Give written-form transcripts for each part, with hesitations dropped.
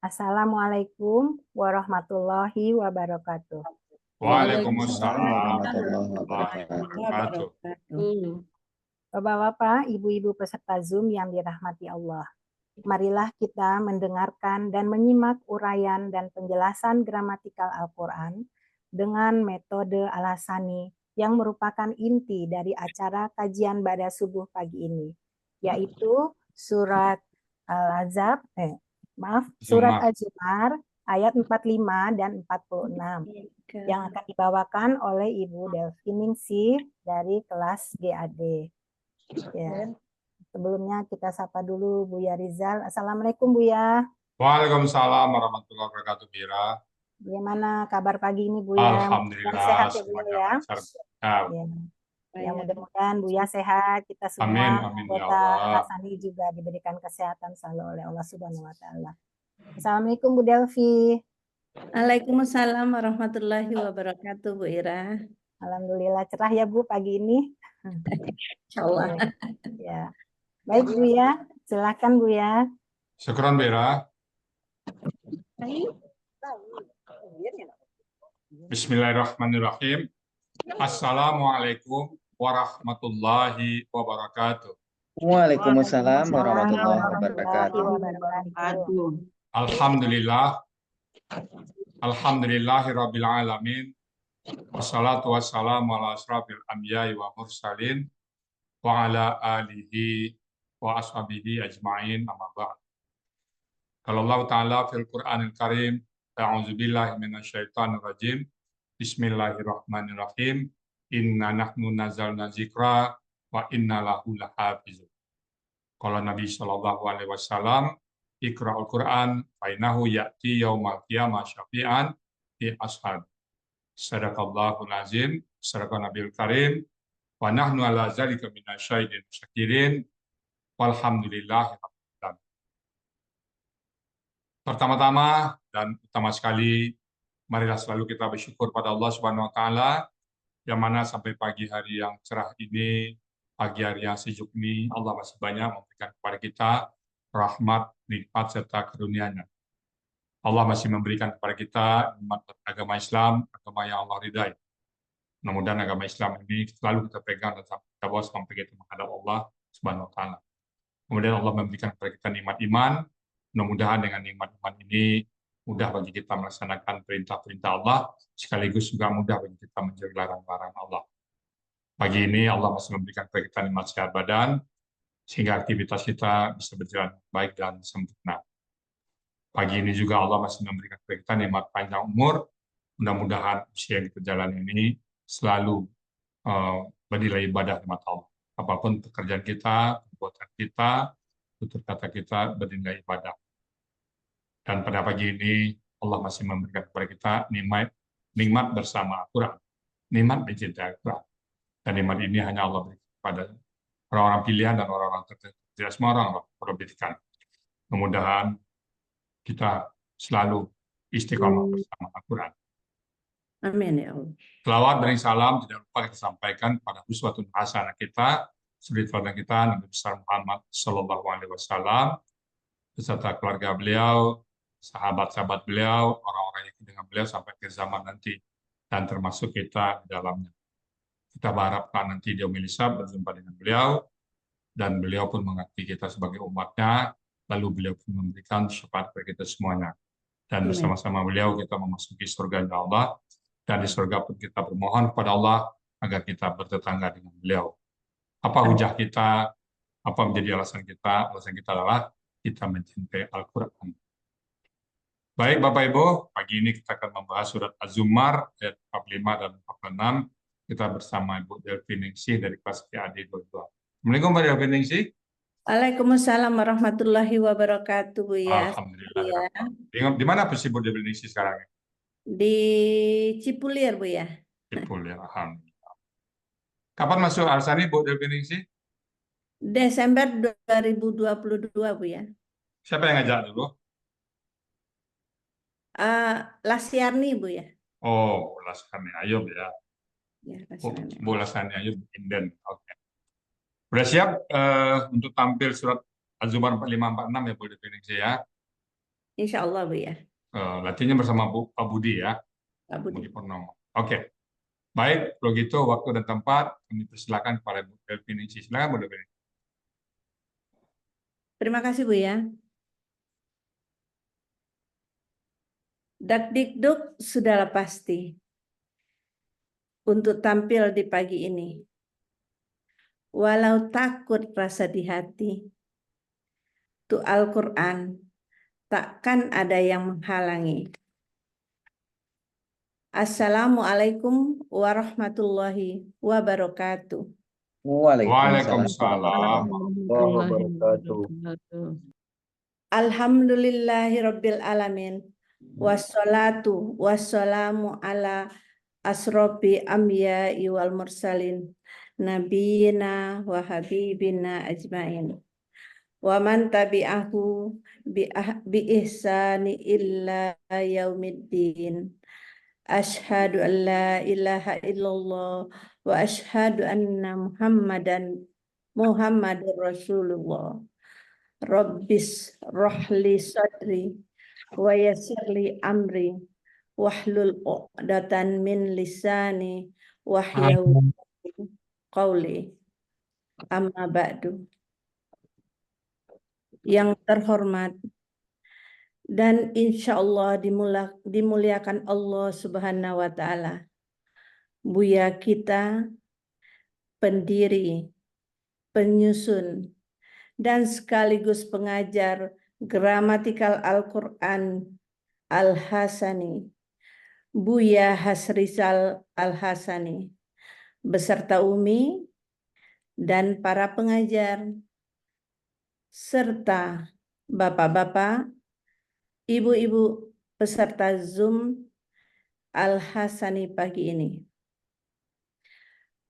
Assalamualaikum warahmatullahi wabarakatuh. Waalaikumsalam Waalaikumsalam warahmatullahi wabarakatuh. Bapak-bapak, ibu-ibu peserta Zoom yang dirahmati Allah. Marilah kita mendengarkan dan menyimak uraian dan penjelasan gramatikal Al-Quran dengan metode Al-Hasani yang merupakan inti dari acara kajian pada subuh pagi ini, yaitu surat surat Az-Zumar ayat 45 dan 46 yang akan dibawakan oleh Ibu Delvi Ningsih dari kelas GAD. Ya. Sebelumnya kita sapa dulu Buya Rizal. Assalamualaikum Buya. Waalaikumsalam warahmatullahi wabarakatuh, Bira. Bagaimana kabar pagi ini Buya? Alhamdulillah, Sehat ya Buya semuanya ya. lancar. Ya. Ya, mudah-mudahan Buya sehat, kita semua Amin, ya anggota Allah. Al-Hasani juga diberikan kesehatan selalu oleh Allah Subhanahu wa taala. Assalamualaikum Bu Delvi. Waalaikumsalam warahmatullahi wabarakatuh, Bu Ira. Alhamdulillah cerah ya Bu pagi ini. Insyaallah. Ya. Baik Bu ya, silakan Bu ya. Syukran, Bira. Bismillahirrahmanirrahim. Assalamualaikum warahmatullahi wabarakatuh. Waalaikumsalam warahmatullahi wabarakatuh. Alhamdulillah. Alhamdulillahirabbil alamin. Wassalatu wassalamu ala asrofil anbiya'i wa mursalin wa ala alihi wa ashabihi ajma'in amma ba'd. Kalau Allah Ta'ala fil Qur'anil Karim, a'udzubillahi minasyaitonir rajim. Bismillahirrahmanirrahim. Inna nahnu nazzalna dzikra wa inna lahu lahafizun. Kalau Nabi Shallallahu alaihi wasallam, Iqra'ul Qur'an fa innahu ya'ti yaumal qiyamah syafi'an fi ashab. Sadaqallahul azim, sadaqan Nabiyul Karim, wa nahnu ala zalika minasyahidin syakirin, walhamdulillahi rabbil alamin. Pertama-tama dan utama sekali, marilah selalu kita bersyukur pada Allah Subhanahu wa taala yang mana sampai pagi hari yang cerah ini, pagi hari yang sejuk ini, Allah masih banyak memberikan kepada kita rahmat, nikmat serta karunia-Nya. Allah masih memberikan kepada kita nikmat agama Islam, agama yang Allah ridai. Mudah-mudahan agama Islam ini selalu kita pegang dan kita bawa sampai kita menghadap Allah Subhanahu wa taala. Kemudian Allah memberikan kepada kita nikmat iman. Mudah-mudahan dengan nikmat iman ini mudah bagi kita melaksanakan perintah-perintah Allah, sekaligus juga mudah bagi kita menjauhi larangan-larangan Allah. Pagi ini Allah masih memberikan kepada kita nikmat sehat badan, sehingga aktivitas kita bisa berjalan baik dan sempurna. Pagi ini juga Allah masih memberikan kepada kita nikmat panjang umur. Mudah-mudahan usia yang kita jalani ini selalu bernilai ibadah di mata Allah. Apapun pekerjaan kita, perbuatan kita, tutur kata kita bernilai ibadah. Dan pada pagi ini Allah masih memberikan kepada kita nikmat bersama Al-Quran, nikmat mencintai Al-Quran. Dan nikmat ini hanya Allah berikan kepada orang-orang pilihan dan orang-orang tertentu. Tidak semua orang perlu berikan. Mudah-mudahan kita selalu istiqomah bersama Al-Quran. Amin ya Allah. Selawat dan salam tidak lupa kita sampaikan pada uswatun hasanah kita, suri teladan kita Nabi besar Muhammad Shallallahu Alaihi Wasallam beserta keluarga beliau, sahabat-sahabat beliau, orang-orang yang dengan beliau sampai akhir zaman nanti, dan termasuk kita di dalamnya. Kita berharapkan nanti di yaumil hisab berjumpa dengan beliau, dan beliau pun mengasihi kita sebagai umatnya, lalu beliau pun memberikan syafaat kepada kita semuanya. Dan bersama-sama beliau kita memasuki surga Allah, dan di surga pun kita bermohon kepada Allah agar kita bertetangga dengan beliau. Apa hujah kita, apa menjadi alasan kita? Alasan kita adalah kita mencintai Al-Quran. Baik Bapak Ibu, pagi ini kita akan membahas surat Az-Zumar ayat 45 dan 46. Kita bersama Ibu Delvi Ningsih dari kelas GAD 22. Assalamualaikum Mbak Delvi Ningsih. Waalaikumsalam warahmatullahi wabarakatuh, Bu ya. Alhamdulillah. Ya. Di mana posisi Ibu Delvi Ningsih sekarang? Di Cipulir, Bu ya. Cipulir, alhamdulillah. Kapan masuk Al-Hasani Bu Delvi Ningsih? Desember 2022, Bu ya. Siapa yang ngajak dulu? Lasyarni, Bu ya. Oh, Lasyarni Ayub ya. Ya, Lasyarni. Bu Lasyarni Ayub Inden. Oke. Sudah siap untuk tampil surat Az-Zumar 4546 ya Bu Delvi Ningsih ya? Insya Allah Bu ya. Latihannya bersama Pak Budi ya, Pak Budi. Budi Purnomo. Oke, baik. Kalau gitu waktu dan tempat kami persilakan kepada Bu Delvin Ningsi. Silakan Bu Delvin. Terima kasih Bu ya. Dakdikduk sudahlah pasti untuk tampil di pagi ini. Walau takut rasa di hati, tuh Al-Quran takkan ada yang menghalangi. Assalamualaikum warahmatullahi wabarakatuh. Waalaikumsalam Waalaikumsalam. warahmatullahi wabarakatuh. Alhamdulillahi rabbil alamin. Wassalatu wassalamu ala asrofi amya'i wal mursalin. Nabiyina wa habibina ajmain. Wa man tabi'ahu bi ihsani illa yaumiddin. Asyhadu an la ilaha illallah wa asyhadu anna Muhammadur Rasulullah. Rabbis rohli sadri wa yassirli amri wahlul 'uqdatan min lisani wahyahu qauli. Amma ba'du. Yang terhormat dan insya Allah dimuliakan Allah Subhanahu wa Ta'ala, Buya kita, pendiri, penyusun, dan sekaligus pengajar gramatikal Al-Quran Al-Hasani, Buya Hasrizal Al-Hasani, beserta Umi dan para pengajar, serta bapak-bapak, ibu-ibu peserta Zoom Al-Hasani pagi ini.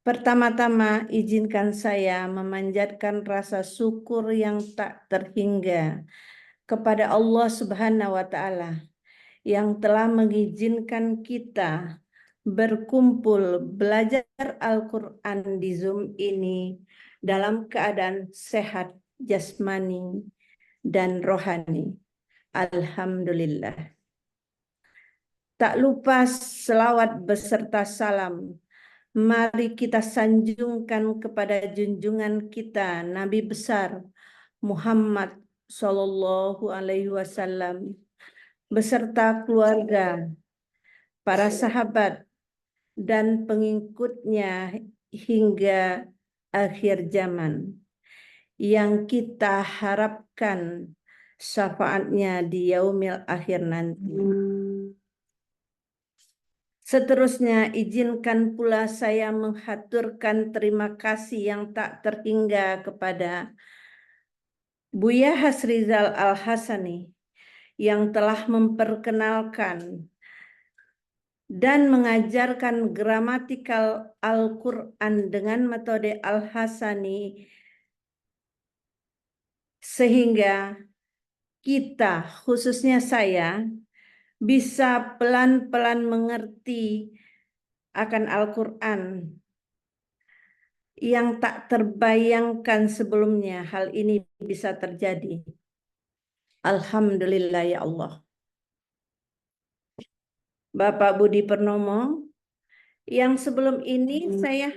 Pertama-tama izinkan saya memanjatkan rasa syukur yang tak terhingga kepada Allah Subhanahu wa Ta'ala yang telah mengizinkan kita berkumpul belajar Al-Quran di Zoom ini dalam keadaan sehat jasmani dan rohani. Alhamdulillah. Tak lupa selawat beserta salam. Mari kita sanjungkan kepada junjungan kita Nabi besar Muhammad Sallallahu Alaihi Wasallam beserta keluarga, para sahabat dan pengikutnya hingga akhir zaman, yang kita harapkan syafaatnya di yaumil akhir nanti. Seterusnya, izinkan pula saya menghaturkan terima kasih yang tak terhingga kepada Buya Hasrizal Al-Hasani yang telah memperkenalkan dan mengajarkan gramatikal Al-Quran dengan metode Al-Hasani, sehingga kita, khususnya saya, bisa pelan-pelan mengerti akan Al-Quran yang tak terbayangkan sebelumnya hal ini bisa terjadi. Alhamdulillah ya Allah. Bapak Budi Purnomo, yang sebelum ini saya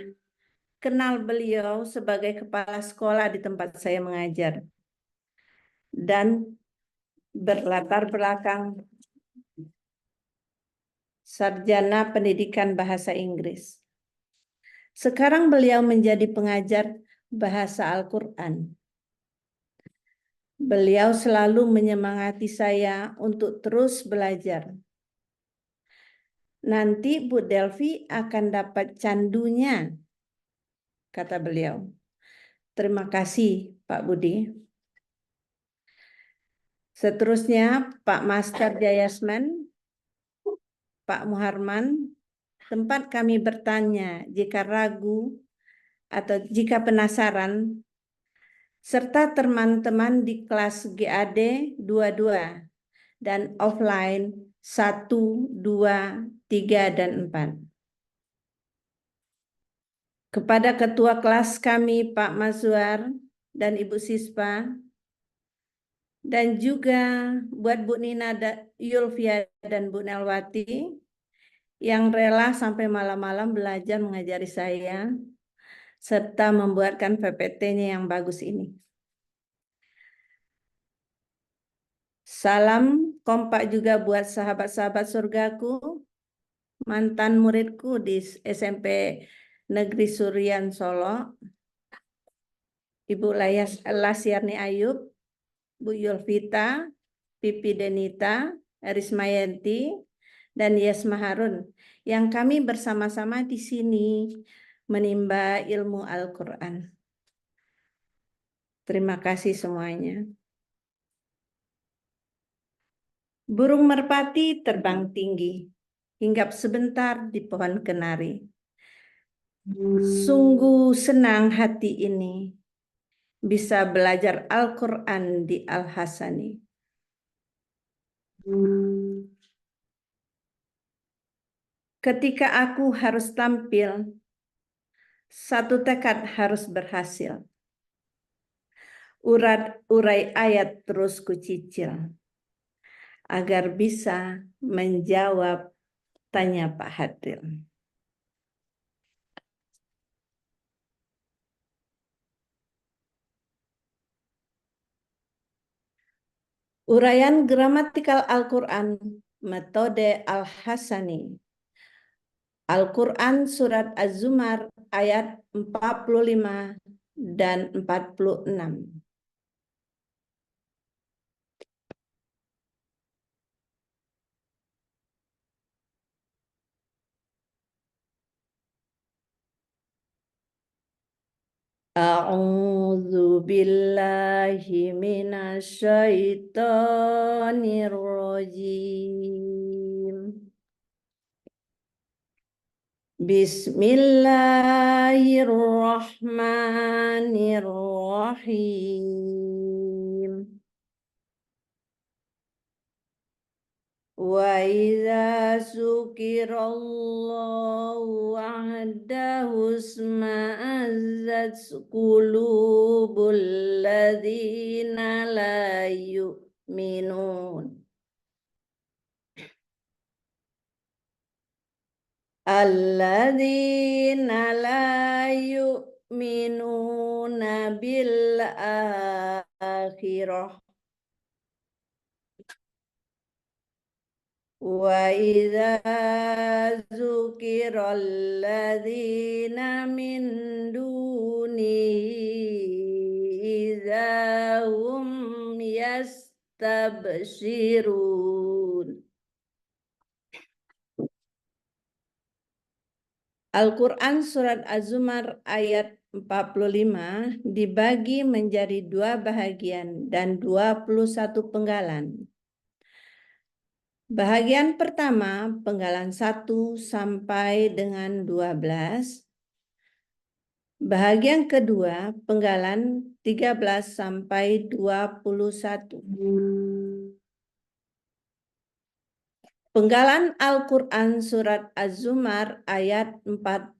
kenal beliau sebagai kepala sekolah di tempat saya mengajar dan berlatar belakang sarjana pendidikan bahasa Inggris. Sekarang beliau menjadi pengajar bahasa Al-Quran. Beliau selalu menyemangati saya untuk terus belajar. Nanti Bu Delvi akan dapat candunya, kata beliau. Terima kasih Pak Budi. Seterusnya Pak Master Jayasman, Pak Muharman, tempat kami bertanya jika ragu atau jika penasaran, serta teman-teman di kelas GAD 22 dan offline 1, 2, 3, dan 4. Kepada ketua kelas kami Pak Mazwar dan Ibu Sispa, Dan juga buat Bu Nina Yulvia dan Bu Nelwati yang rela sampai malam-malam belajar mengajari saya serta membuatkan PPT-nya yang bagus ini. Salam kompak juga buat sahabat-sahabat surgaku, mantan muridku di SMP Negeri Surian Solo, Ibu Lasyarni Ayub, Bu Yulvita, Pipi Denita, Rismayanti, dan Yasma Harun, yang kami bersama-sama di sini menimba ilmu Al-Quran. Terima kasih semuanya. Burung merpati terbang tinggi, hinggap sebentar di pohon kenari. Sungguh senang hati ini bisa belajar Al-Quran di Al-Hasani. Ketika aku harus tampil, satu tekad harus berhasil. Urai ayat terus kucicil, agar bisa menjawab tanya Pak Hadil. Uraian gramatikal Al-Quran, metode Al-Hasani. Al-Quran Surat Az-Zumar ayat 45 dan 46. A'udzu billahi minasyaitonir rajim. Bismillahirrahmanirrahim. Wa idza dzukirallahu wahdahu isma'azzat qulubul ladzina la yu'minun. Alladzina la yu'minuna bil akhirah. Wa idza dzukira alladzina min dunihi idza hum yastabshirun. Al-Quran Surat Az-Zumar ayat 45 dibagi menjadi 2 bahagian dan 21 penggalan. Bahagian pertama, penggalan 1 sampai dengan 12. Bahagian kedua, penggalan 13 sampai 21. Penggalan Al-Quran Surat Az-Zumar ayat 45.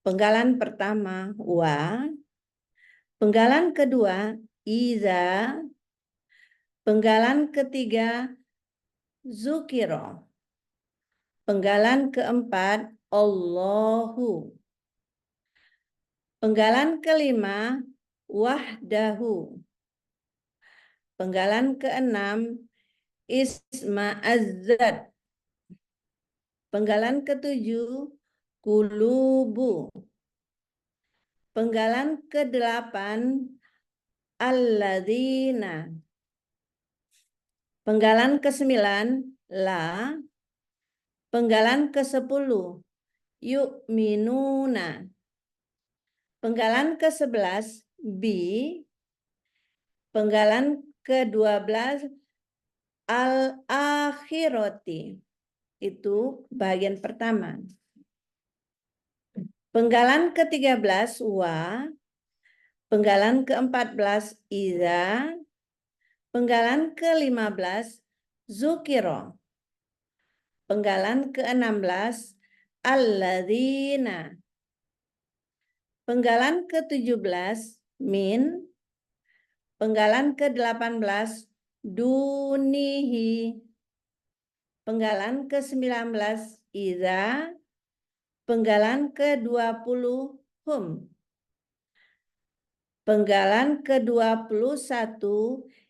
Penggalan pertama, wa. Penggalan kedua, iza. Penggalan ketiga, zukiro. Penggalan keempat, Allahu. Penggalan kelima, wahdahu. Penggalan keenam, isma'azzat. Penggalan ketujuh, kulubu. Penggalan kedelapan, alladzina. Penggalan ke-9, la. Penggalan ke-10, yu'minuna. Penggalan ke-11, bi. Penggalan ke-12, al-akhirati. Itu bagian pertama. Penggalan ke-13, wa. Penggalan ke-14, iza. Penggalan ke-15, zukiro. Penggalan ke-16, alladzina. Penggalan ke-17, min. Penggalan ke-18 dunihi. Penggalan ke-19 idza. Penggalan ke-20 hum. Penggalan ke-21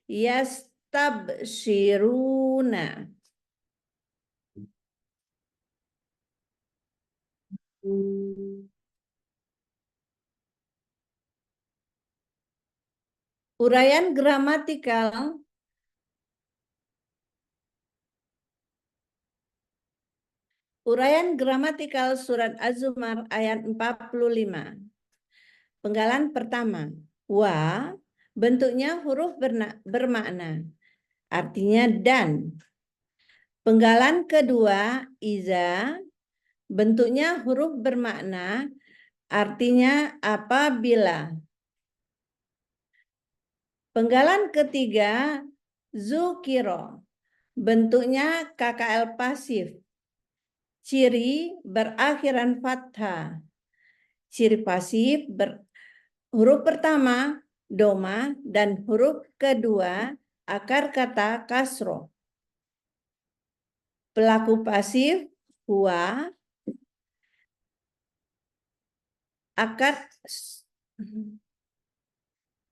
yastabsyiruna. Uraian gramatikal surat Az-Zumar ayat 45. Penggalan pertama, wa bentuknya huruf bermakna, artinya dan. Penggalan kedua, iza bentuknya huruf bermakna, artinya apabila. Penggalan ketiga, zukiro bentuknya KKL pasif. Ciri berakhiran fathah. Ciri pasif huruf pertama doma dan huruf kedua akar kata kasroh. Pelaku pasif huwa.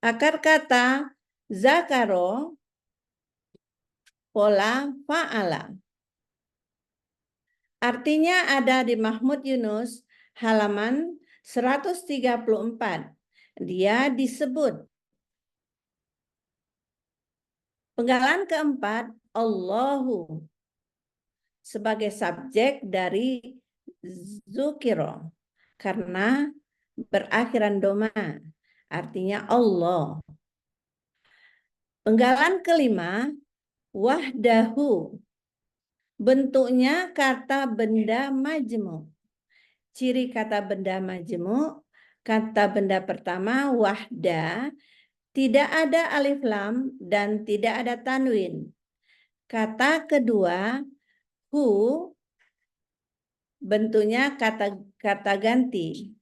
Akar kata zakaro pola fa'ala. Artinya ada di Mahmud Yunus halaman 134. Dia disebut. Penggalan keempat, Allahu sebagai subjek dari zukiro karena berakhiran doma, artinya Allah. Penggalan kelima, wahdahu bentuknya kata benda majmu. Ciri kata benda majmu, kata benda pertama wahda, tidak ada alif lam dan tidak ada tanwin. Kata kedua hu, bentuknya kata ganti.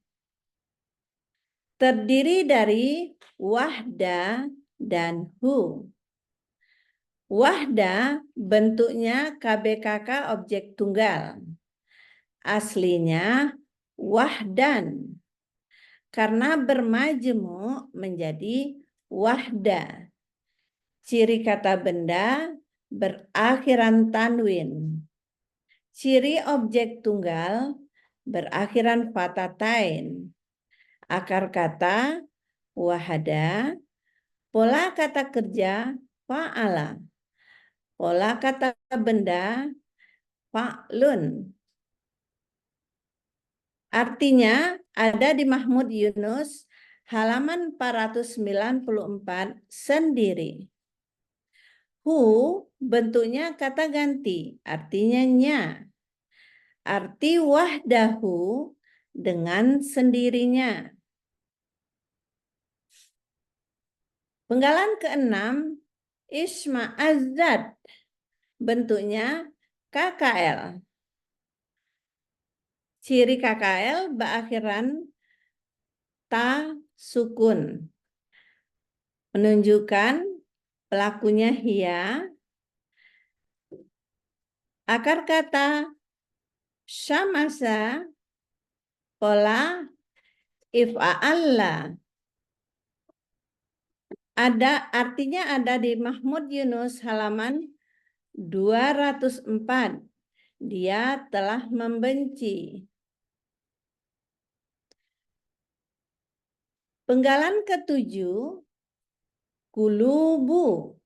Terdiri dari wahda dan hu. Wahda bentuknya KBKK objek tunggal. Aslinya wahdan. Karena bermajmu menjadi wahda. Ciri kata benda berakhiran tanwin. Ciri objek tunggal berakhiran fatatain. Akar kata wahada. Pola kata kerja fa'ala. Pola kata benda fa'lun. Artinya ada di Mahmud Yunus halaman 494 sendiri. Hu bentuknya kata ganti, artinya nya. Arti wahdahu dengan sendirinya. Penggalan ke-6, Isma Azad bentuknya KKL. Ciri KKL berakhiran ta sukun. Menunjukkan pelakunya hia. Akar kata syamasa pola if'a'alla. Artinya ada di Mahmud Yunus halaman 204. Dia telah membenci. Penggalan ke-7, kulubu.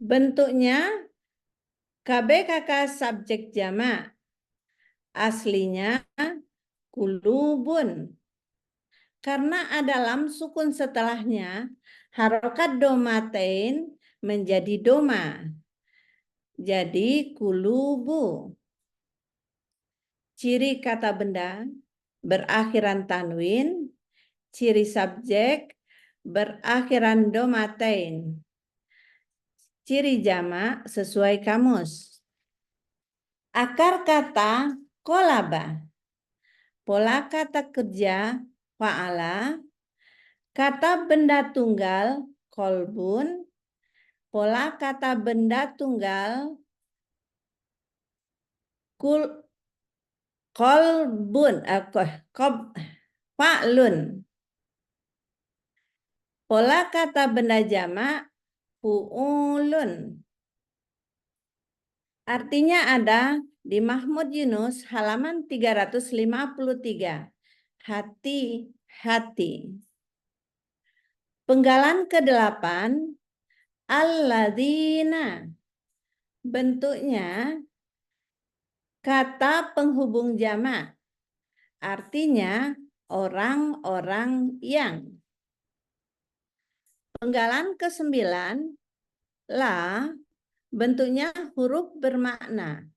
Bentuknya KBKK subjek jamak. Aslinya kulubun. Karena ada lam sukun setelahnya, harokat domatain menjadi doma. Jadi kulubu. Ciri kata benda berakhiran tanwin. Ciri subjek berakhiran domatain. Ciri jamak sesuai kamus. Akar kata kolaba. Pola kata kerja fa'ala. Kata benda tunggal, kolbun. Pola kata benda tunggal, kolbun, fa'lun. Pola kata benda jamak, fu'ulun. Artinya ada di Mahmud Yunus halaman 353. Hati-hati. Penggalan ke-8, alladzina. Bentuknya kata penghubung jamak. Artinya orang-orang yang. Penggalan ke-9, la. Bentuknya huruf bermakna.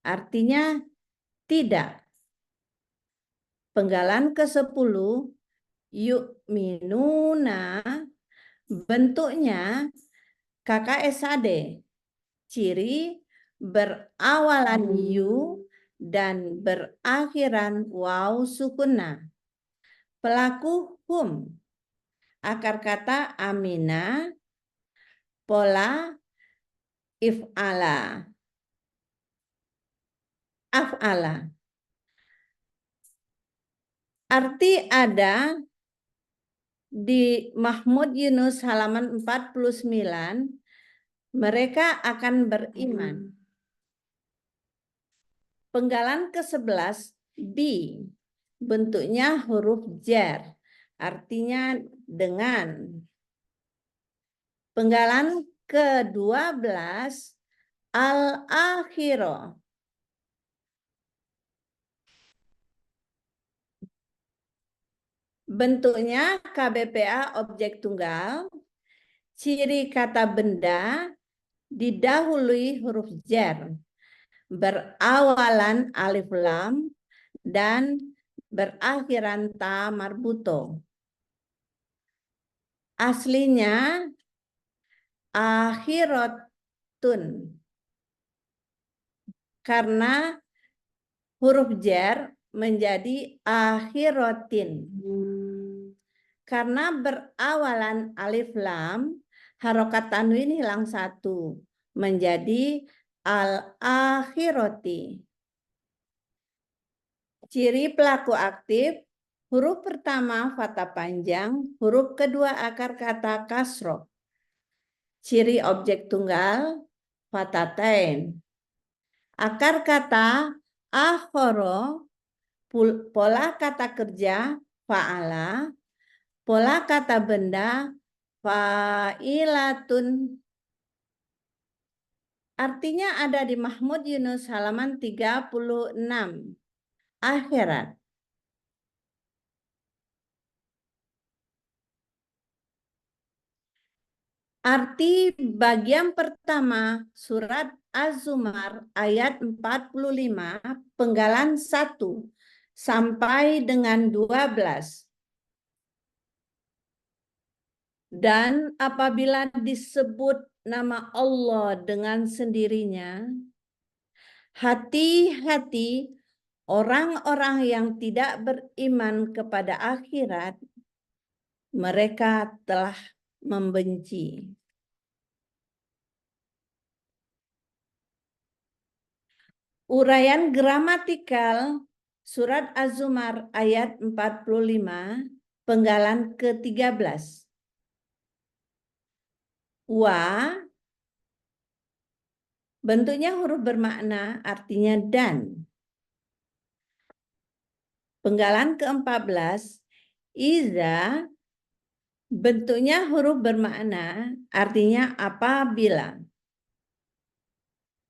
Artinya tidak. Penggalan ke-10, yu'minuna. Bentuknya KKSAD. Ciri berawalan yu dan berakhiran waw sukunna. Pelaku hum. Akar kata amina. Pola if'ala. Af'ala. Arti ada di Mahmud Yunus halaman 49. Mereka akan beriman. Penggalan ke-11, bi. Bentuknya huruf jar. Artinya dengan. Penggalan ke-12, al-akhirah. Bentuknya KBPA objek tunggal. Ciri kata benda didahului huruf jar. Berawalan alif lam dan berakhiran ta marbuto. Aslinya akhiratun. Karena huruf jar menjadi akhiratin. Karena berawalan alif lam, harokat tanwin hilang satu. Menjadi al-akhirati. Ciri pelaku aktif, huruf pertama fathah panjang, huruf kedua akar kata kasroh. Ciri objek tunggal, fathatain. Akar kata akhoro, pola kata kerja, fa'ala, pola kata benda, fa'ilatun. Artinya ada di Mahmud Yunus halaman 36. Akhirat. Arti bagian pertama surat Az-Zumar ayat 45 penggalan 1 sampai dengan 12. Dan apabila disebut nama Allah dengan sendirinya, hati-hati orang-orang yang tidak beriman kepada akhirat, mereka telah membenci. Uraian gramatikal surat Az-Zumar ayat 45 penggalan ke-13. Wa bentuknya huruf bermakna, artinya dan. Penggalan ke-14, iza bentuknya huruf bermakna, artinya apabila.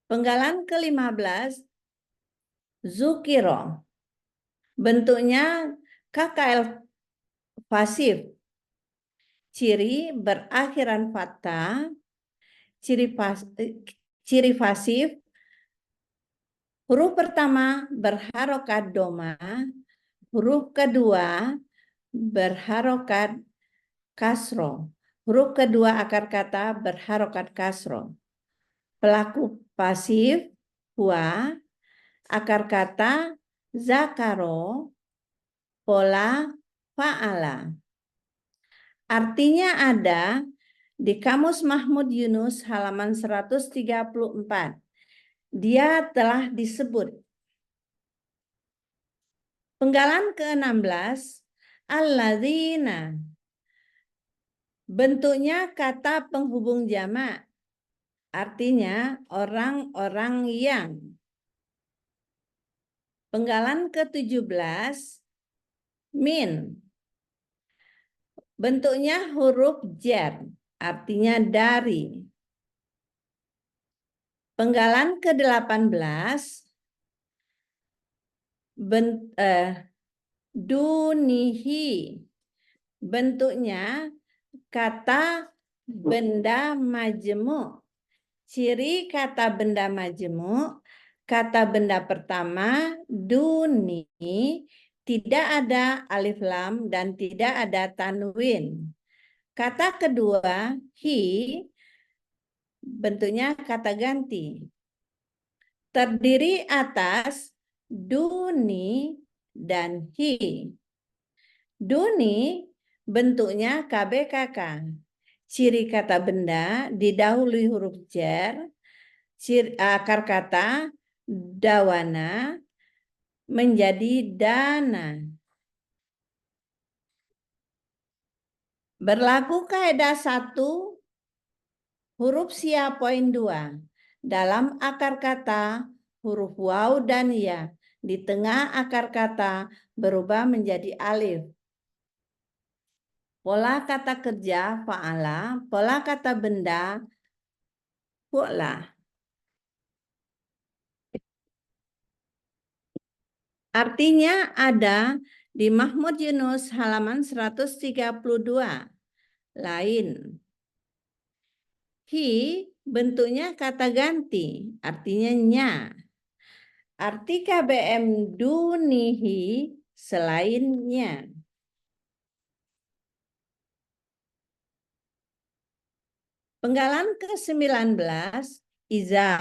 Penggalan ke-15, zukiro bentuknya KKL pasif. Ciri berakhiran fathah, ciri pasif, huruf pertama berharokat doma, huruf kedua berharokat kasro, huruf kedua akar kata berharokat kasro. Pelaku pasif, huwa, akar kata zakaro, pola fa'ala. Artinya ada di Kamus Mahmud Yunus halaman 134. Dia telah disebut. Penggalan ke-16, alladzina. Bentuknya kata penghubung jamak. Artinya orang-orang yang. Penggalan ke-17, min. Bentuknya huruf jar, artinya dari. Penggalan ke-18, dunihi. Bentuknya kata benda majemuk. Ciri kata benda majemuk, kata benda pertama, duni, tidak ada alif lam dan tidak ada tanwin. Kata kedua, hi, bentuknya kata ganti. Terdiri atas duni dan hi. Duni bentuknya KBKK. Ciri kata benda didahului huruf jar, akar kata dawana menjadi dana. Berlaku kaidah 1 huruf sia poin 2. Dalam akar kata huruf waw dan ya di tengah akar kata berubah menjadi alif. Pola kata kerja fa'ala, pola kata benda fu'la. Artinya ada di Mahmud Yunus halaman 132. Lain. Hi bentuknya kata ganti, artinya nya. Arti KBM dunihi selainnya. Penggalan ke-19, iza.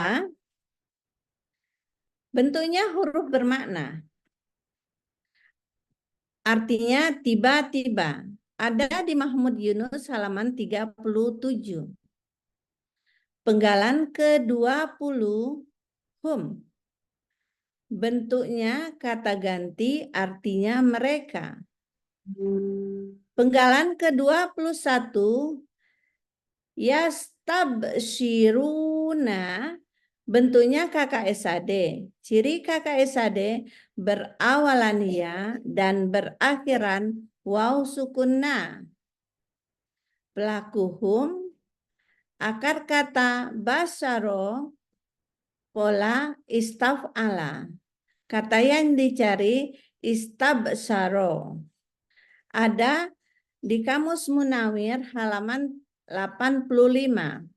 Bentuknya huruf bermakna. Artinya tiba-tiba. Ada di Mahmud Yunus halaman 37. Penggalan ke-20, hum. Bentuknya kata ganti artinya mereka. Penggalan ke-21, yastabshiruna. Bentuknya KKSAD. Ciri KKSAD berawalan ya dan berakhiran waw sukunna. Pelaku hum, akar kata basaro, pola istaf'ala. Kata yang dicari istabsaro. Ada di Kamus Munawir halaman 85.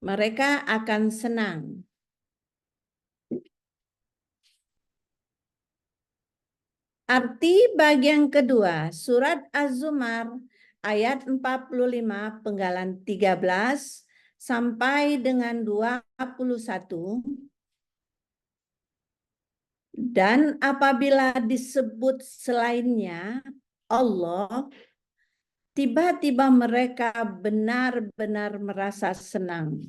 Mereka akan senang. Arti bagian kedua, surat Az-Zumar ayat 45 penggalan 13 sampai dengan 21. Dan apabila disebut selainnya Allah, tiba-tiba mereka benar-benar merasa senang.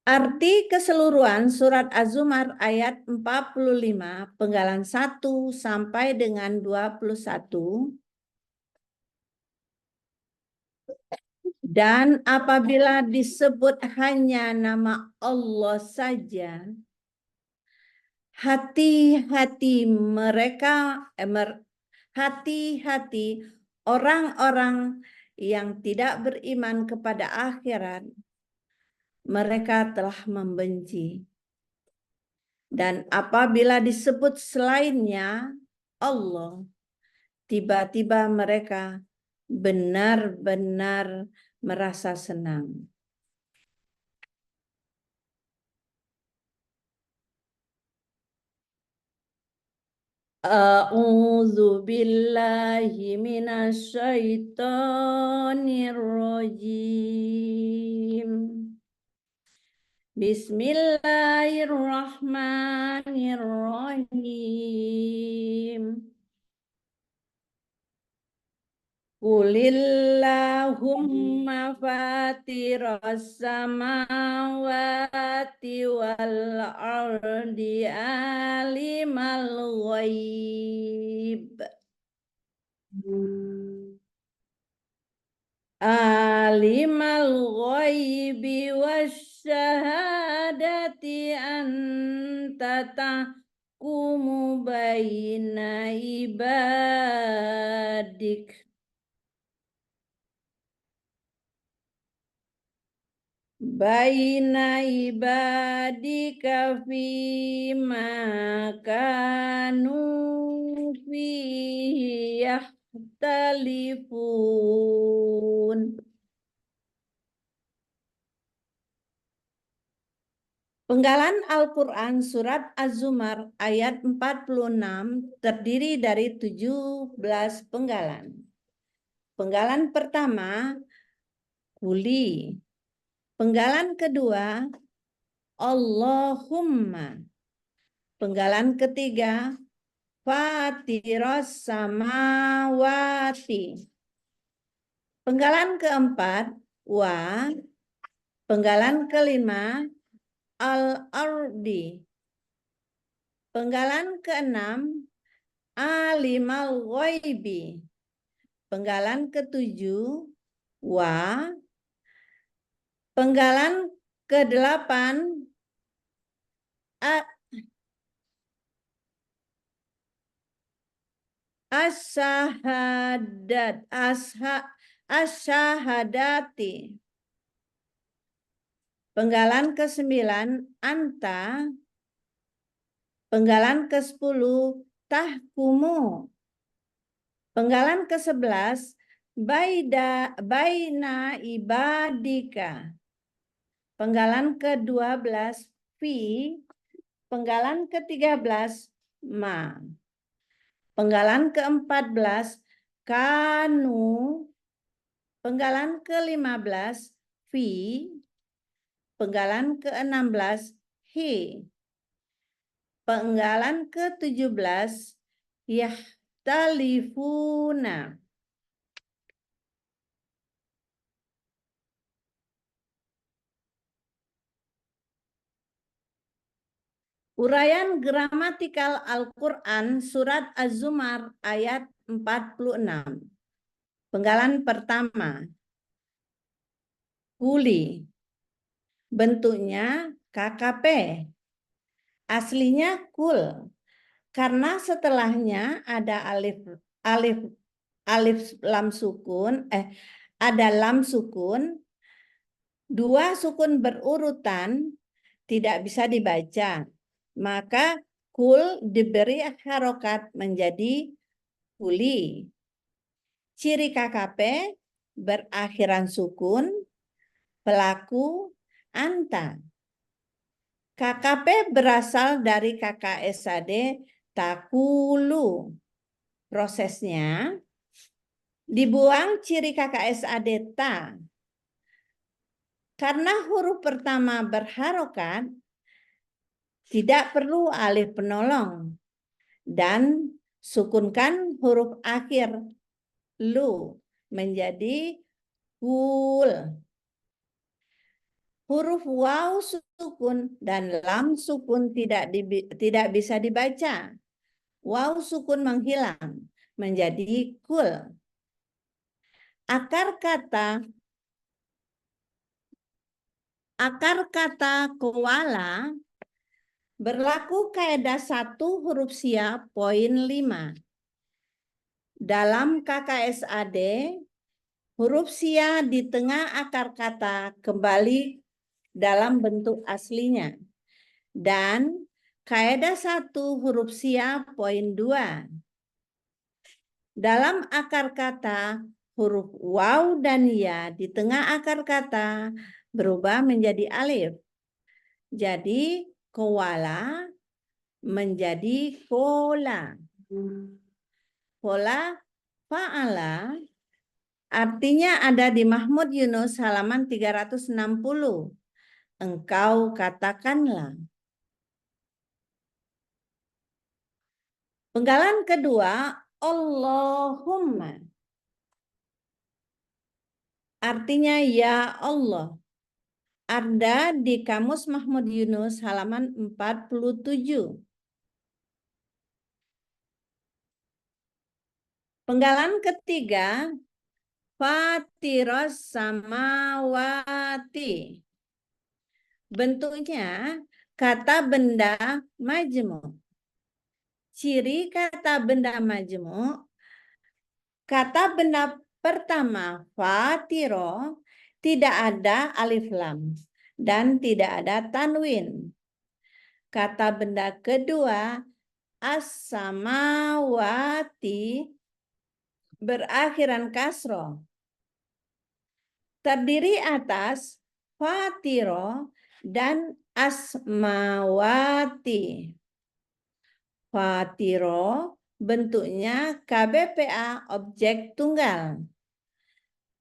Arti keseluruhan surat Az-Zumar ayat 45 penggalan 1 sampai dengan 21. Dan apabila disebut hanya nama Allah saja, hati-hati mereka, hati-hati orang-orang yang tidak beriman kepada akhirat, mereka telah membenci. Dan apabila disebut selainnya Allah, tiba-tiba mereka benar-benar merasa senang. A'udzu billahi minasyaitonir rajim. Bismillahirrahmanirrahim. Qulillahumma fatiras samawati wal ardi alimal ghaib. Alimal ghaibi wasyahadati anta tahkumu baina ibadik. Baina ibadika fima kanu fihi yahtalifun. Penggalan Al-Quran Surat Az-Zumar ayat 46 terdiri dari 17 penggalan. Penggalan pertama, Kuli. Penggalan kedua, Allahumma. Penggalan ketiga, Fatiros samawati. Penggalan keempat, Wa. Penggalan kelima, Al-ardi. Penggalan keenam, Alimal ghaibi. Penggalan ketujuh, Wa. Penggalan kedelapan, Asyahadati. Penggalan ke-9, Anta. Penggalan ke-10, Tahkumu. Penggalan ke-11, Baina ibadika. Penggalan ke-12, Fi. Penggalan ke-13, Ma. Penggalan ke-14, Kanu. Penggalan ke-15, Fi. Penggalan ke-16, Hi. Penggalan ke-17, Yahtalifuna. Uraian gramatikal Al-Quran Surat Az-Zumar ayat 46. Penggalan pertama, Kuli. Bentuknya KKP. Aslinya kul. Karena setelahnya ada alif lam sukun, ada lam sukun, dua sukun berurutan tidak bisa dibaca. Maka kul diberi harokat menjadi kuli. Ciri KKP berakhiran sukun, pelaku anta. KKP berasal dari KKSAD takulu. Prosesnya dibuang ciri KKSAD ta. Karena huruf pertama berharokat, tidak perlu alif penolong. Dan sukunkan huruf akhir lu menjadi kul. Huruf waw sukun dan lam sukun tidak bisa dibaca. Waw sukun menghilang menjadi kul. Akar kata koala berlaku kaidah 1 huruf sia poin 5. Dalam KKSAD, huruf sia di tengah akar kata kembali dalam bentuk aslinya. Dan kaidah 1 huruf sia poin 2. Dalam akar kata, huruf waw dan ya di tengah akar kata berubah menjadi alif. Jadi koala menjadi kola. Kola fa'ala artinya ada di Mahmud Yunus halaman 360. engkau katakanlah. Penggalan kedua, Allahumma. Artinya ya Allah. Ada di Kamus Mahmud Yunus halaman 47. Penggalan ketiga, Fatiros samawati. Bentuknya kata benda majmu'. Ciri kata benda majmu', kata benda pertama fatiro tidak ada alif lam dan tidak ada tanwin. Kata benda kedua as-samawati berakhiran kasroh. Terdiri atas fatiro dan asmawati. Fatiro bentuknya KBPA objek tunggal.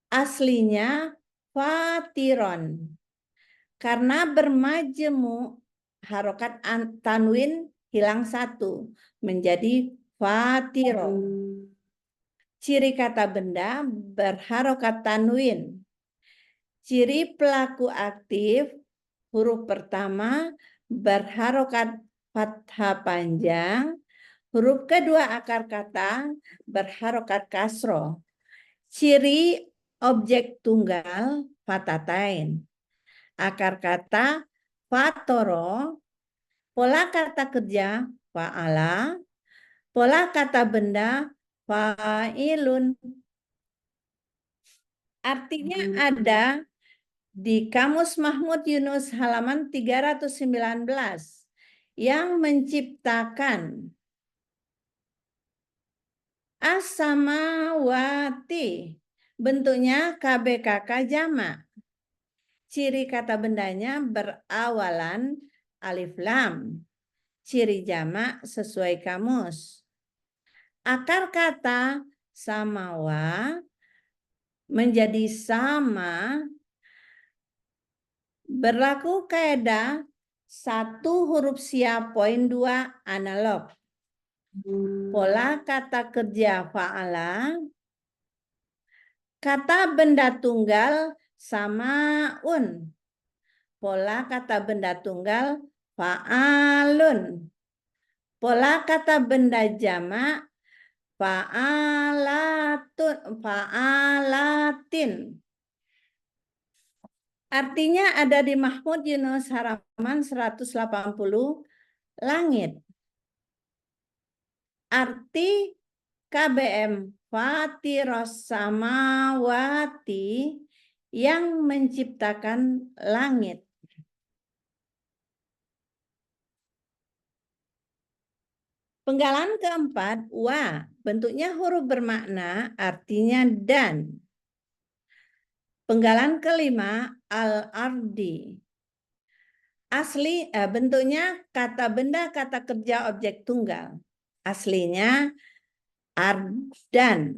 Aslinya fatiron. Karena bermajemu harokat tanwin hilang satu menjadi fatiro. Ciri kata benda berharokat tanwin. Ciri pelaku aktif huruf pertama berharokat fathah panjang, huruf kedua akar kata berharokat kasroh. Ciri objek tunggal fatatain. Akar kata fatoro, pola kata kerja fa'ala, pola kata benda fa'ilun. Artinya ada di Kamus Mahmud Yunus halaman 319 yang menciptakan as-samawati. Bentuknya KBKK jamak. Ciri kata bendanya berawalan alif lam. Ciri jamak sesuai kamus. Akar kata samawa menjadi sama. Berlaku kaidah 1 huruf siap poin 2 analog. Pola kata kerja fa'ala. Kata benda tunggal samaun. Pola kata benda tunggal fa'alun. Pola kata benda jamak fa'alatin. Artinya ada di Mahmud Yunus halaman 180 langit. Arti KBM Fatiros samawati yang menciptakan langit. Penggalan keempat, wa, bentuknya huruf bermakna, artinya dan. Penggalan kelima, al-ardi. Asli, bentuknya kata benda, kata kerja, objek tunggal. Aslinya ardan.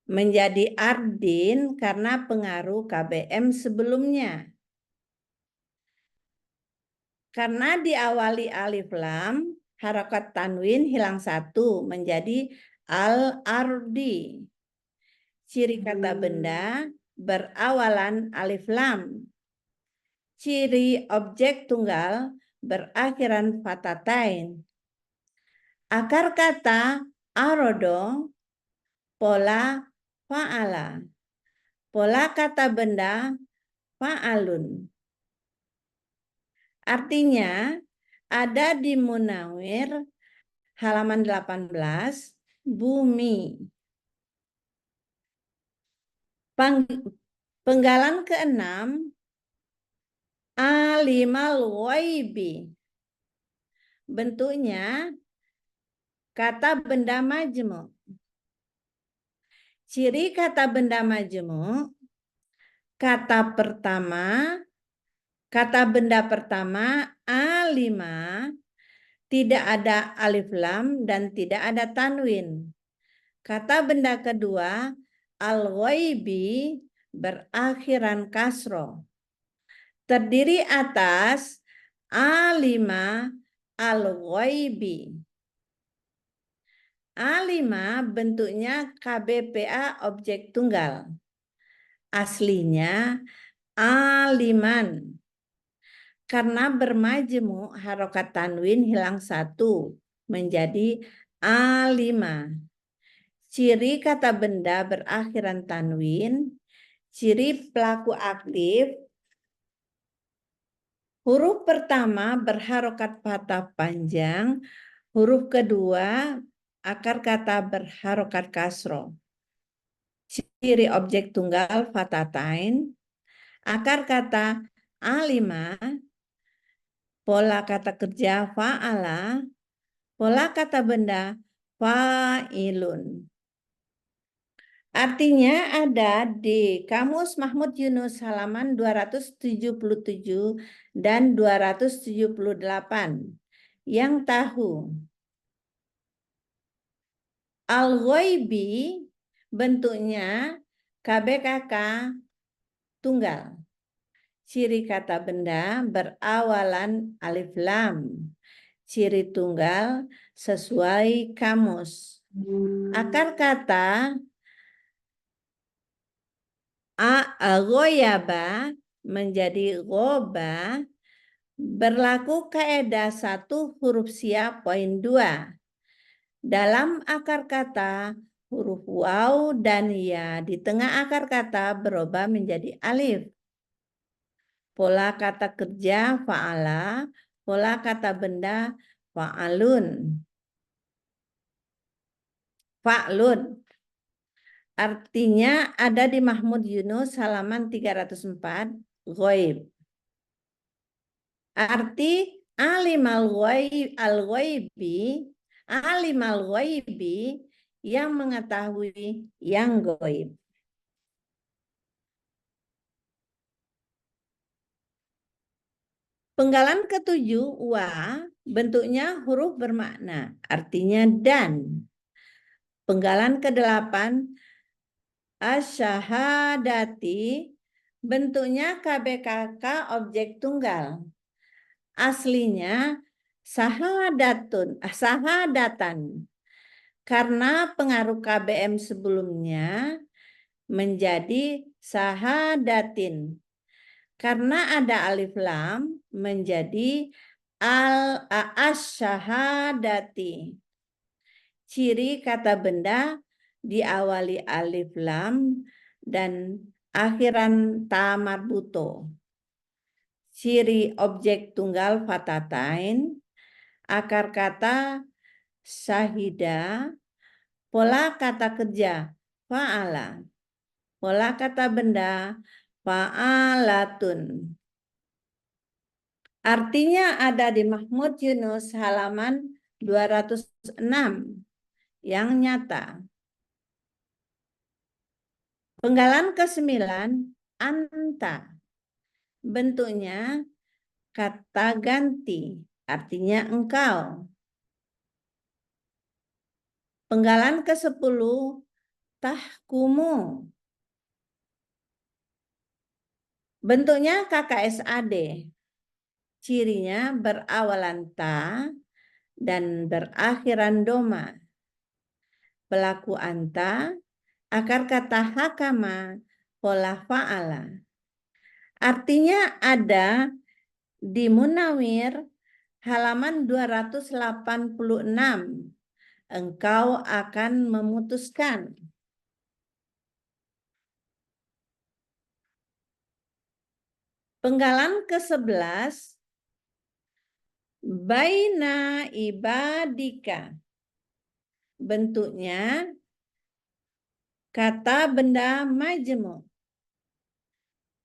Menjadi ardin karena pengaruh KBM sebelumnya. Karena diawali alif lam, harokat tanwin hilang satu menjadi al-ardi. Ciri kata benda berawalan alif lam. Ciri objek tunggal berakhiran fatatain. Akar kata arodo, pola fa'ala. Pola kata benda fa'alun. Artinya ada di Munawir halaman 18 bumi. Penggalan keenam alimal ghaibi. Bentuknya kata benda majmu'. Ciri kata benda majmu', kata benda pertama alima, tidak ada alif lam dan tidak ada tanwin. Kata benda kedua al-ghaibi berakhiran kasroh. terdiri atas A5 al-ghaibi. A5 bentuknya KBPA objek tunggal. Aslinya aliman. Karena bermajmu harokat tanwin hilang satu menjadi A5. Ciri kata benda berakhiran tanwin, ciri pelaku aktif, huruf pertama berharokat fathah panjang, huruf kedua akar kata berharokat kasroh. Ciri objek tunggal fatatain, akar kata A5, pola kata kerja fa'ala, pola kata benda fa'ilun. Artinya ada di Kamus Mahmud Yunus halaman 277 dan 278 yang tahu. Al-ghaibi bentuknya KBKK tunggal. Ciri kata benda berawalan alif lam. Ciri tunggal sesuai kamus. Akar kata ghoyaba menjadi ghoba berlaku kaidah 1 huruf siap poin 2. Dalam akar kata huruf waw dan ya di tengah akar kata berubah menjadi alif. Pola kata kerja fa'ala, pola kata benda fa'alun. Fa'lun. Artinya ada di Mahmud Yunus halaman 304, ghaib. Arti alim al-ghaibi, alim al-ghaibi yang mengetahui yang ghaib. Penggalan ketujuh, wa, bentuknya huruf bermakna, artinya dan. Penggalan ke-8, asyahadati, bentuknya KBKK objek tunggal. Aslinya sahadatan. Karena pengaruh KBM sebelumnya menjadi sahadatin. Karena ada alif lam menjadi al-asyahadati. Ciri kata benda diawali alif lam dan akhiran ta marbuto. Ciri objek tunggal fatatain, akar kata syahida, pola kata kerja fa'ala, pola kata benda fa'alatun. Artinya ada di Mahmud Yunus halaman 206 yang nyata. Penggalan ke-9, anta. Bentuknya kata ganti, artinya engkau. Penggalan ke-10, tahkumu. Bentuknya KKSAD. Cirinya berawalan ta dan berakhiran doma. Pelaku anta, akar kata hakama, pola fa'ala. Artinya ada di Munawir halaman 286. Engkau akan memutuskan. Penggalan ke-11, baina ibadika. Bentuknya kata benda majmu.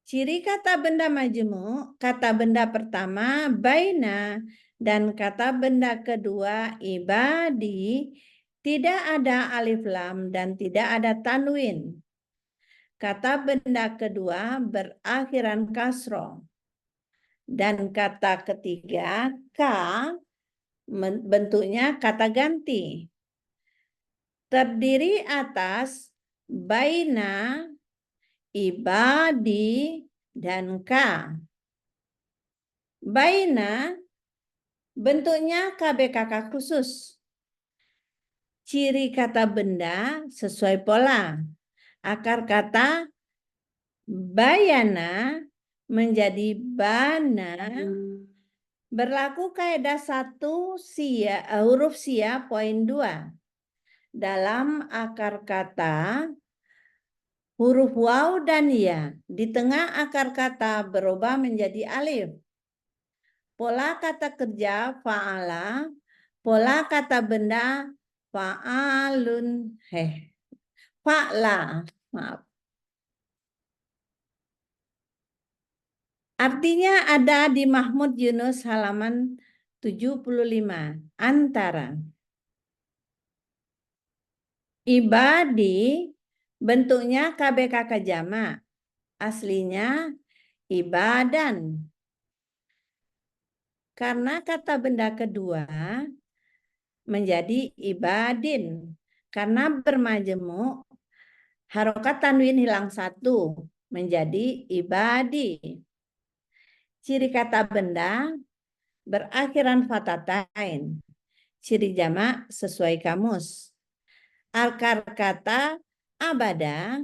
Ciri kata benda majmu, kata benda pertama baina dan kata benda kedua ibadi tidak ada alif lam dan tidak ada tanwin. Kata benda kedua berakhiran kasroh. Dan kata ketiga, ka, bentuknya kata ganti. Terdiri atas baina, ibadi, dan ka. Baina bentuknya KBKK khusus. Ciri kata benda sesuai pola. Akar kata bayana menjadi bana. Berlaku kaidah 1 huruf sia poin 2. Dalam akar kata huruf waw dan ya di tengah akar kata berubah menjadi alif. Pola kata kerja fa'ala, pola kata benda fa'alun, fa'la, maaf. Artinya ada di Mahmud Yunus halaman 75. Antara ibadi bentuknya KBKK jamak, aslinya ibadan. Karena kata benda kedua menjadi ibadin. Karena bermajemuk, harokat tanwin hilang 1 menjadi ibadi. Ciri kata benda berakhiran fatatain. Ciri jamak sesuai kamus. Akar kata abada,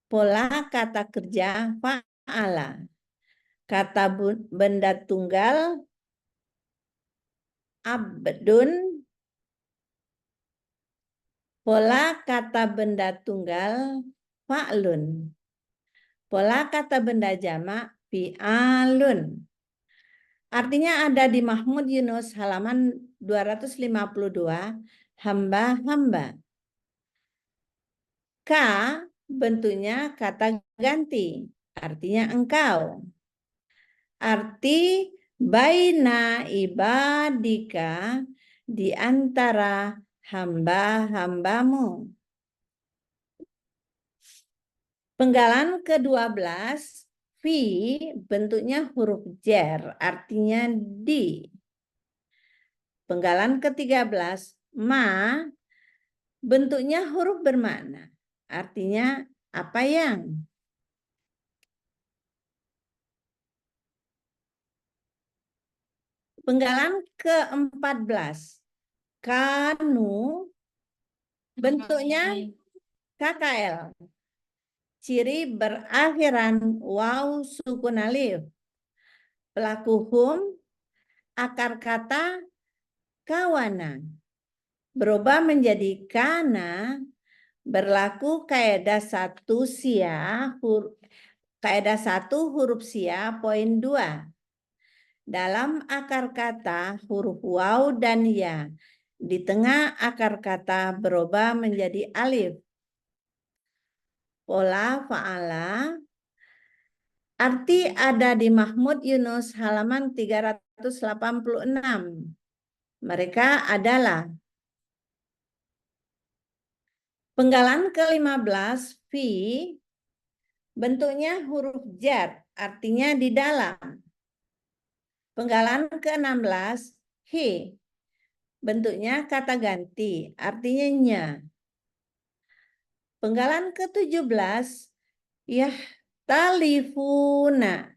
pola kata kerja fa'ala. Kata benda tunggal abdun, pola kata benda tunggal fa'lun. Pola kata benda jamak fi'alun. Artinya ada di Mahmud Yunus halaman 252, hamba-hamba. Ka bentuknya kata ganti, artinya engkau. Arti baina ibadika di antara hamba-hambamu. Penggalan ke-12, fi bentuknya huruf jar, artinya di. Penggalan ke-13, ma bentuknya huruf bermakna, artinya apa yang. Penggalan ke-14, kanu bentuknya KKL. Ciri berakhiran waw sukun alif. Pelaku hum, akar kata kawana. Berubah menjadi kana, berlaku kaidah 1 sia, kaidah 1 huruf sia poin 2. Dalam akar kata huruf waw dan ya. Di tengah akar kata berubah menjadi alif. Pola fa'ala. Arti ada di Mahmud Yunus halaman 386. Mereka adalah penggalan ke-15 fi bentuknya huruf jar, artinya di dalam. Penggalan ke-16 hi bentuknya kata ganti, artinya nya. Penggalan ke-17 talifuna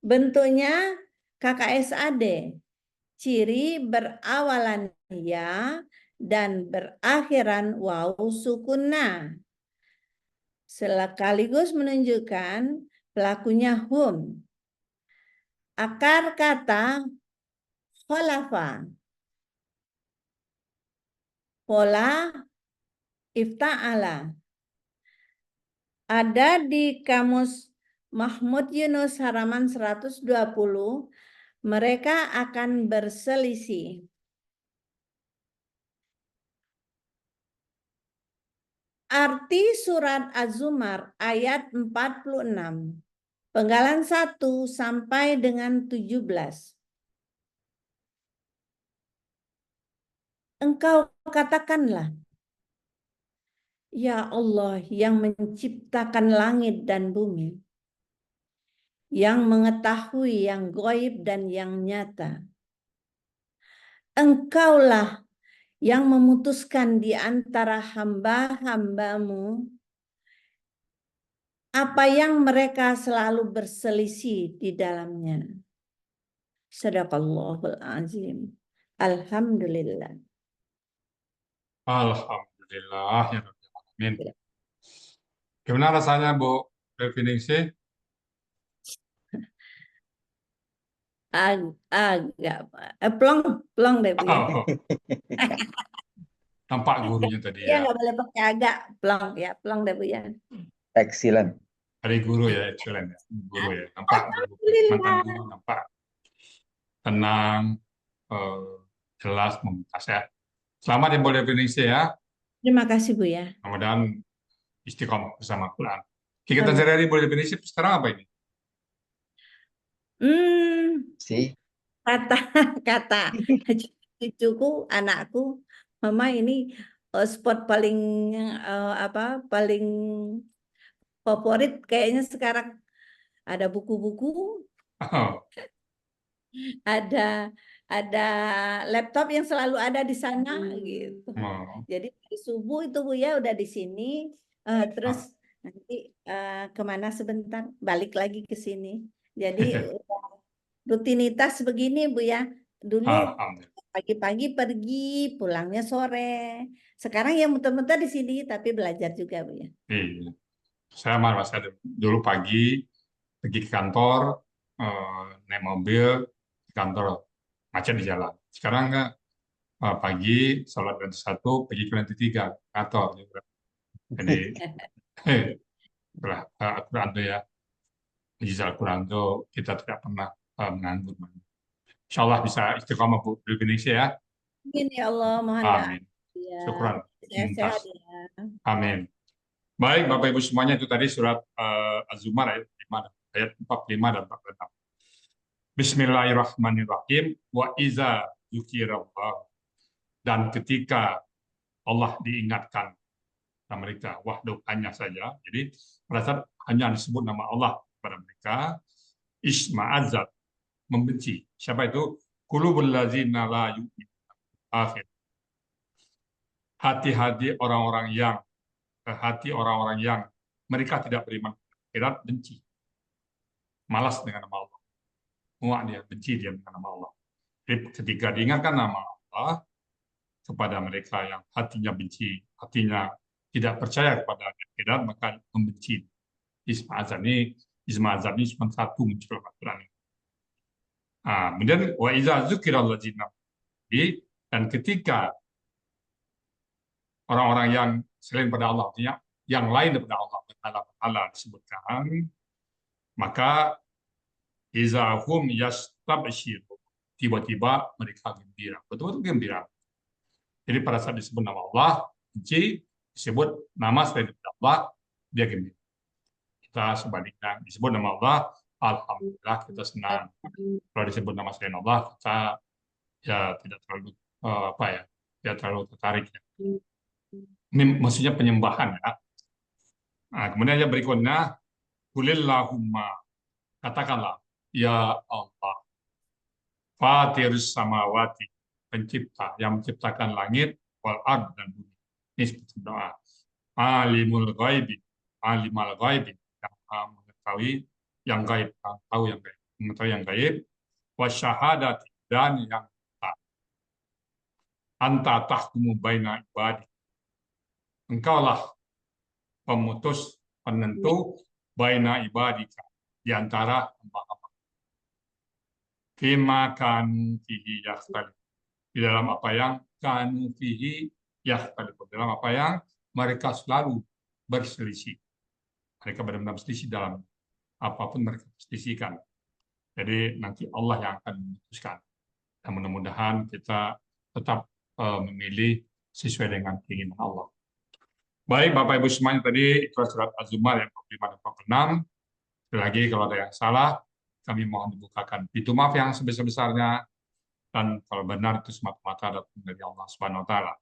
bentuknya KKSAD. Ciri berawalan ya dan berakhiran waw sukunna. Sekaligus menunjukkan pelakunya hum. Akar kata khalafa. Pola ifta'ala. Ada di kamus Mahmud Yunus halaman 120. Mereka akan berselisih. Arti surat Az-Zumar ayat 46. Penggalan 1 sampai dengan 17. Engkau katakanlah, ya Allah yang menciptakan langit dan bumi, yang mengetahui yang gaib dan yang nyata. Engkaulah yang memutuskan di antara hamba-hambamu apa yang mereka selalu berselisih di dalamnya. Sadaqallahul azim. Alhamdulillah. Alhamdulillah ya Rabbil Alamin. Gimana rasanya Bu Definisi? Agak plong deh Bu ya. Oh, nampak gurunya tadi Ya ya. nggak boleh pakai agak plong deh Bu ya. Excellent. Tadi guru ya, excellent ya. Guru ya, nampak guru. Mantan Alhamdulillah. guru nampak tenang, eh, jelas, membekas ya. Selamat ya Bu Definisi ya. Terima kasih Bu ya. Mudah-mudahan istiqomah bersama Quran. Kegiatan sehari-hari Bu Definisi sekarang apa ini? See? Kata cucuku, anakku, mama ini spot paling paling favorit kayaknya sekarang ada buku-buku, Oh, ada laptop yang selalu ada di sana gitu. oh. Jadi dari subuh itu Bu ya udah di sini, terus nanti kemana sebentar balik lagi ke sini. Jadi rutinitas begini Bu ya. Dulu Alhamdulillah. pagi-pagi pergi, pulangnya sore. Sekarang ya muter-muter di sini, tapi belajar juga Bu ya. Iya. Saya malah saya dulu pagi pergi ke kantor, naik mobil ke kantor, macet di jalan. Sekarang nggak, pagi sholat ganti satu, pergi ke lantai tiga kantor juga. Jadi itulah Al-Quran itu ya, mujizat Al-Quran itu kita tidak pernah menganggur. Insya Allah bisa istiqomah Bu di Indonesia ya. Amin ya Allah, mohon doa Amin. ya. Syukran. Sehat-sehat Mumtaz. ya. Amin. Baik, Bapak Ibu semuanya, itu tadi surat Az-Zumar ayat 45 dan 46. Bismillahirrahmanirrahim. Wa iza dzukirallah. Dan ketika Allah diingatkan kepada mereka, wahdahu hanya saja. Jadi pada saat hanya disebut nama Allah kepada mereka, isma'azat, membenci. Siapa itu? Qulubul ladzina la yu'minun akhir. Hati-hati orang-orang yang mereka tidak beriman akhirat, benci, malas dengan nama Allah, muak dia, benci dia dengan nama Allah. Jadi ketika diingatkan nama Allah kepada mereka yang hatinya benci, hatinya tidak percaya kepada akhirat, maka membenci. Isma azab ini cuma satu muncul Al-Quran. Kemudian wa iza dzukiral ladzina, dan ketika orang-orang yang selain pada Allah, artinya yang lain daripada Allah, berhala disebutkan, maka izahum yastabshir, tiba-tiba mereka gembira, betul-betul gembira. Jadi pada saat disebut nama Allah, disebut nama selain daripada Allah, dia gembira. Kita sebaliknya, disebut nama Allah, alhamdulillah kita senang. Kalau disebut nama selain Allah, kita ya tidak terlalu terlalu tertarik ya. Ini maksudnya penyembahan ya. Kemudian yang berikutnya, Qulillahumma, katakanlah, ya Allah, Fatirus samawati, pencipta yang menciptakan langit, wal ard, dan bumi. Ini seperti doa. Alimul ghaibi, alimal ghaibi, yang mengetahui yang gaib, yang tahu yang gaib, mengetahui yang gaib, wasyahadati, dan yang tak. Anta tahkumu baina ibadi. Engkaulah pemutus, penentu, baina ibadika, di antara hamba-hamba. Fima kanu fihi yakhtalif, di dalam apa yang kanu fihi yakhtalif, dalam apa yang mereka selalu berselisih. Mereka benar-benar berselisih dalam apapun mereka perselisihkan. Jadi nanti Allah yang akan memutuskan. Dan mudah-mudahan kita tetap memilih sesuai dengan keinginan Allah. Baik, Bapak Ibu semuanya, tadi itu surat Az-Zumar yang 45 dan 46. Sekali lagi, kalau ada yang salah, kami mohon dibukakan pintu maaf yang sebesar-besarnya, dan kalau benar itu semata-mata datang dari Allah Subhanahu wa Ta'ala.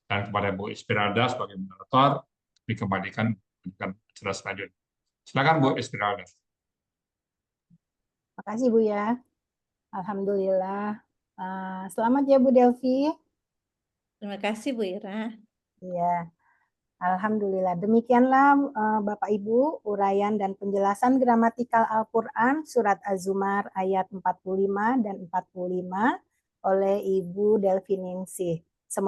Dan kepada Bu Espiralda sebagai moderator, kami kembalikan acara selanjutnya. Silakan Bu Espiralda. Terima kasih Bu ya. Alhamdulillah. Selamat ya Bu Delvi. Terima kasih Bu Ira. Iya. Alhamdulillah. Demikianlah Bapak Ibu uraian dan penjelasan gramatikal Al-Quran surat Az-Zumar ayat 45 dan 45 oleh Ibu Delviningsih.